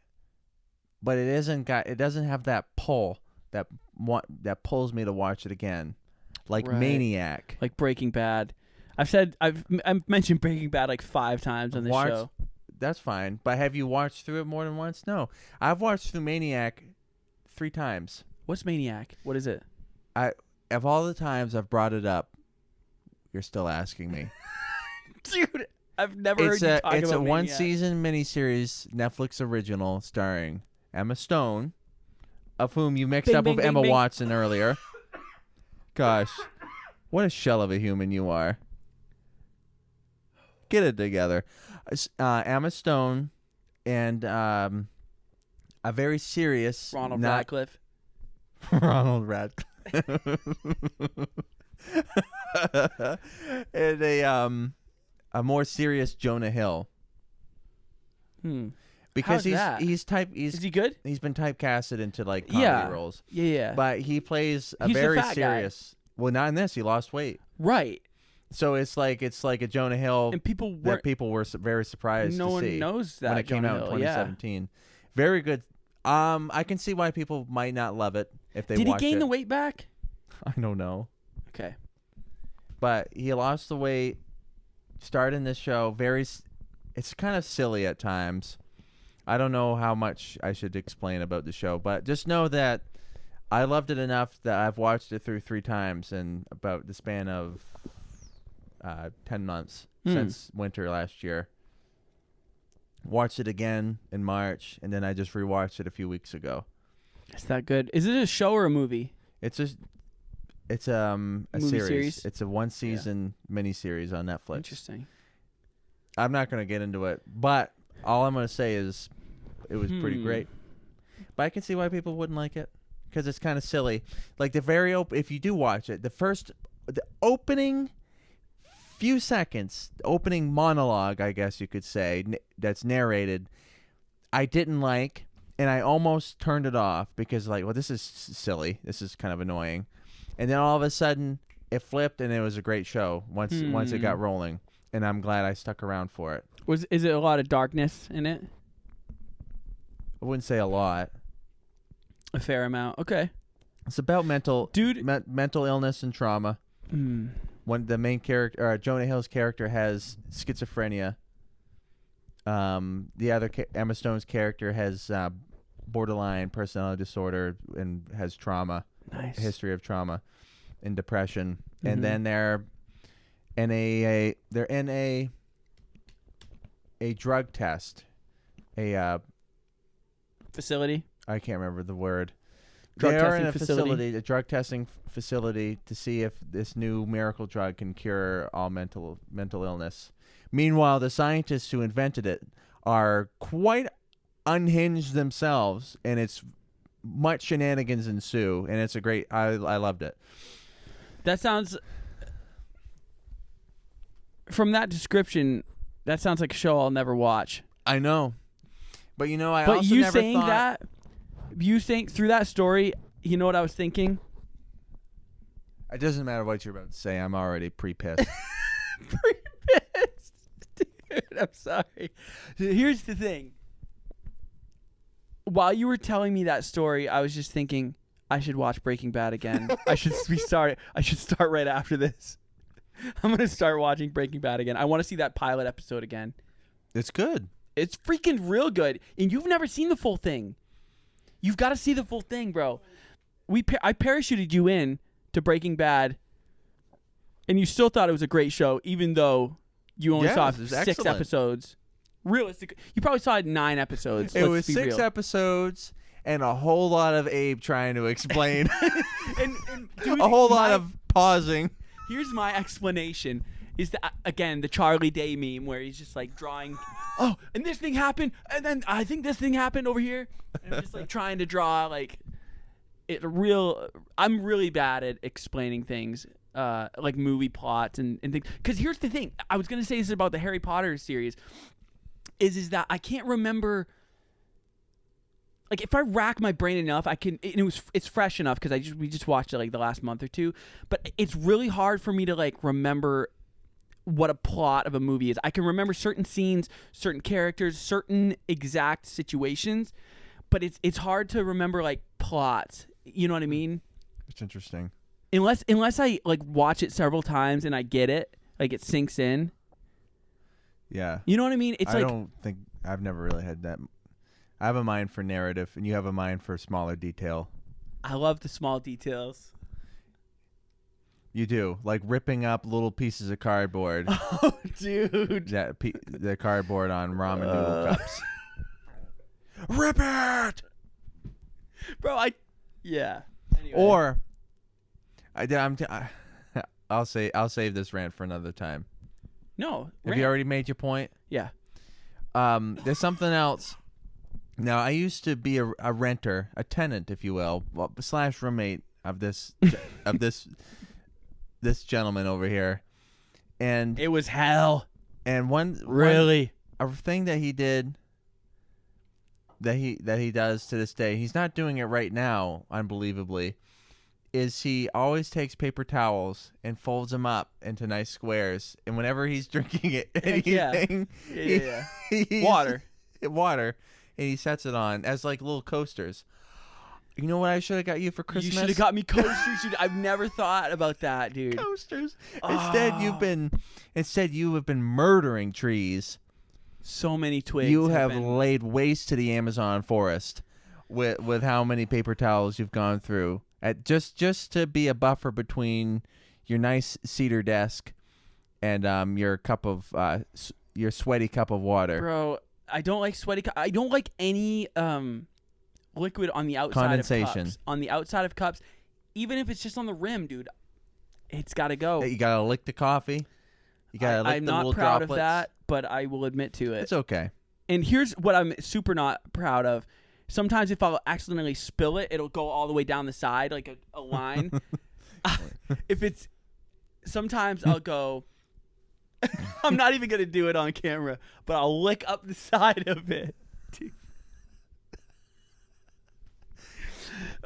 B: but it doesn't have that pull that pulls me to watch it again, like
A: right.
B: Maniac,
A: like Breaking Bad. I've mentioned Breaking Bad like 5 times on this show.
B: That's fine, but have you watched through it more than once? No, I've watched through Maniac 3 times.
A: What's Maniac? What is it?
B: Of all the times I've brought it up, you're still asking me.
A: Dude, I've never heard you talk about
B: It's a
A: Maniac.
B: 1-season miniseries Netflix original starring Emma Stone, of whom you mixed up with Emma Watson earlier. Gosh, what a shell of a human you are. Get it together. Emma Stone and a very serious...
A: Ronald Radcliffe.
B: Ronald Radcliffe. And a more serious Jonah Hill. Because is he good? He's been typecasted into like comedy roles.
A: Yeah.
B: But he plays a
A: He's the
B: very
A: fat
B: serious.
A: Guy.
B: Well, not in this. He lost weight.
A: Right.
B: So it's like a Jonah Hill
A: and people
B: were very surprised
A: no
B: to
A: one
B: see
A: knows that
B: when it came
A: Jonah
B: out in
A: Hill,
B: 2017. Very good. I can see why people might not love it if they watch it.
A: Did he gain the weight back?
B: I don't know.
A: Okay.
B: But he lost the weight, starting this show. It's kind of silly at times. I don't know how much I should explain about the show, but just know that I loved it enough that I've watched it through 3 times in about the span of 10 months since winter last year. Watched it again in March, and then I just rewatched it a few weeks ago.
A: Is that good? Is it a show or a movie?
B: It's a series. It's a 1-season miniseries on Netflix.
A: Interesting.
B: I'm not going to get into it, but all I'm going to say is it was pretty great. But I can see why people wouldn't like it, because it's kind of silly. Like if you do watch it, the opening few seconds, the opening monologue, I guess you could say, that's narrated, I didn't like, and I almost turned it off because this is silly. This is kind of annoying. And then all of a sudden, it flipped, and it was a great show once it got rolling. And I'm glad I stuck around for it.
A: Is it a lot of darkness in it?
B: I wouldn't say a lot.
A: A fair amount. Okay.
B: It's about mental illness and trauma. When the main character, Jonah Hill's character, has schizophrenia, The other Emma Stone's character has borderline personality disorder and has trauma,
A: Nice.
B: history of trauma and depression.
A: Mm-hmm.
B: And then they're in a drug test,
A: Facility.
B: I can't remember the word.
A: Drug
B: They are
A: testing
B: in a
A: facility.
B: a drug testing facility, to see if this new miracle drug can cure all mental illness. Meanwhile, the scientists who invented it are quite unhinged themselves, and it's much shenanigans ensue, and it's a great. I loved it.
A: That sounds. From that description, that sounds like a show I'll never watch.
B: I know, but I
A: But
B: also
A: you
B: never
A: saying
B: thought.
A: that, you think through that story, you know what I was thinking?
B: It doesn't matter what you're about to say. I'm already pre-pissed.
A: Pre-pissed. Dude, I'm sorry. Here's the thing. While you were telling me that story, I was just thinking I should watch Breaking Bad again. I should start right after this. I'm gonna start watching Breaking Bad again. I want to see that pilot episode again.
B: It's good.
A: It's freaking real good, and you've never seen the full thing. You've got to see the full thing, bro. I parachuted you in to Breaking Bad, and you still thought it was a great show, even though you only saw
B: Yes, it was
A: 6
B: excellent.
A: episodes. Realistic, you probably saw 9 episodes.
B: It
A: let's
B: was
A: be
B: 6
A: real.
B: episodes and a whole lot of Abe trying to explain.
A: and dude,
B: A whole lot of pausing.
A: Here's my explanation: is that again the Charlie Day meme where he's just like drawing, oh, and this thing happened, and then I think this thing happened over here, and I'm just like trying to draw like it real. I'm really bad at explaining things, like movie plots and things. Because here's the thing: I was gonna say this about the Harry Potter series, is that I can't remember. Like if I rack my brain enough, I can. It's fresh enough because we just watched it like the last month or two. But it's really hard for me to like remember what a plot of a movie is. I can remember certain scenes, certain characters, certain exact situations, but it's hard to remember like plots. You know what I mean?
B: It's interesting.
A: Unless I like watch it several times and I get it, like it sinks in.
B: Yeah.
A: You know what I mean? It's
B: I
A: like
B: don't think I've never really had that. I have a mind for narrative, and you have a mind for smaller detail.
A: I love the small details.
B: You do, like ripping up little pieces of cardboard.
A: Oh, dude.
B: The cardboard on ramen noodle cups. Rip it,
A: Bro, yeah. Anyway.
B: Or I'll save this rant for another time.
A: No.
B: Have you already made your point?
A: Yeah.
B: There's something else. Now, I used to be a renter, a tenant, if you will, / roommate of this this gentleman over here, and
A: It was hell.
B: a thing that he did that he does to this day. He's not doing it right now, unbelievably. Is he always takes paper towels and folds them up into nice squares, and whenever he's drinking anything,
A: Yeah.
B: he's- water, and he sets it on as like little coasters. You know what I should have got you for Christmas?
A: You should have got me coasters. I've never thought about that, dude.
B: coasters.
A: Oh.
B: Instead you have been murdering trees.
A: So many twigs.
B: You have
A: been...
B: laid waste to the Amazon forest with how many paper towels you've gone through. Just to be a buffer between your nice cedar desk and your cup of your sweaty cup of water.
A: Bro, I don't like sweaty. I don't like any liquid on the outside
B: Condensation.
A: of cups. On the outside of cups, even if it's just on the rim, dude, it's got to go.
B: You gotta lick the coffee. You gotta lick
A: I'm
B: the
A: not
B: little
A: proud
B: droplets.
A: of that, but I will admit to it.
B: It's okay.
A: And here's what I'm super not proud of. Sometimes if I'll accidentally spill it, it'll go all the way down the side like a line. Sometimes I'll go, I'm not even going to do it on camera, but I'll lick up the side of it. Dude.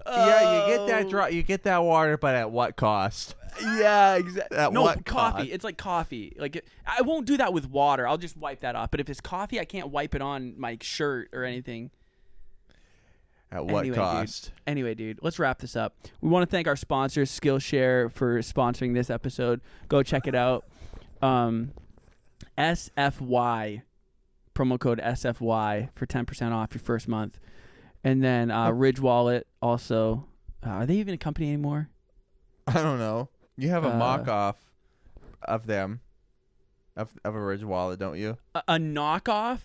B: Yeah, you get that water, but at what cost?
A: Yeah, exactly.
B: At
A: No,
B: what
A: coffee.
B: cost?
A: It's like coffee. I won't do that with water. I'll just wipe that off. But if it's coffee, I can't wipe it on my shirt or anything.
B: At what cost?
A: Anyway, dude, let's wrap this up. We want to thank our sponsor, Skillshare, for sponsoring this episode. Go check it out. SFY promo code SFY for 10% off your first month. And then Ridge Wallet also. Are they even a company anymore?
B: I don't know. You have a mock-off of them, of a Ridge Wallet, don't you?
A: A knockoff?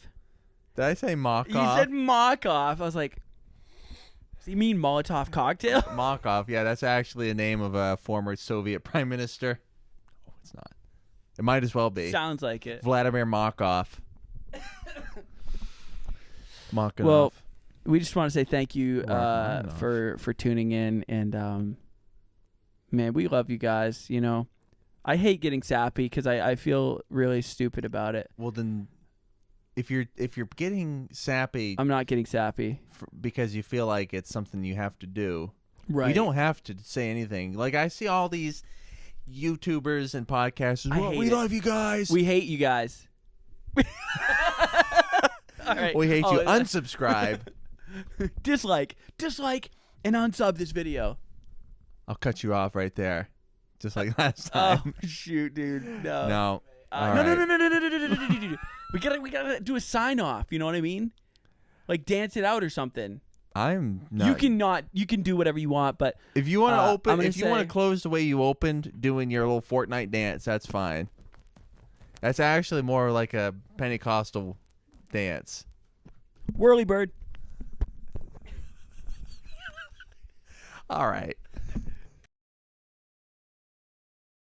B: Did I say mock-off?
A: You said mock-off. I was like, does he mean Molotov cocktail?
B: Mock-off, yeah, that's actually a name of a former Soviet prime minister. Oh, it's not. It might as well be.
A: Sounds like it.
B: Vladimir Mokov. Mokov.
A: Well, we just want to say thank you for tuning in, and man, we love you guys. You know, I hate getting sappy because I feel really stupid about it.
B: Well, then, if you're getting sappy,
A: I'm not getting sappy
B: because you feel like it's something you have to do.
A: Right.
B: You don't have to say anything. Like, I see all these YouTubers and podcasters. Well, we love you guys.
A: We hate you guys. All right.
B: We hate you. Unsubscribe.
A: Dislike, and unsub this video.
B: I'll cut you off right there, just like last time.
A: Oh shoot, dude! No.
B: No.
A: No. We gotta do a sign off. You know what I mean? Like dance it out or something.
B: I'm not.
A: You can do whatever you want, but
B: if you want to open, if you want to
A: say-
B: close the way you opened, doing your little Fortnite dance, that's fine. That's actually more like a Pentecostal dance.
A: Whirly bird.
B: All right.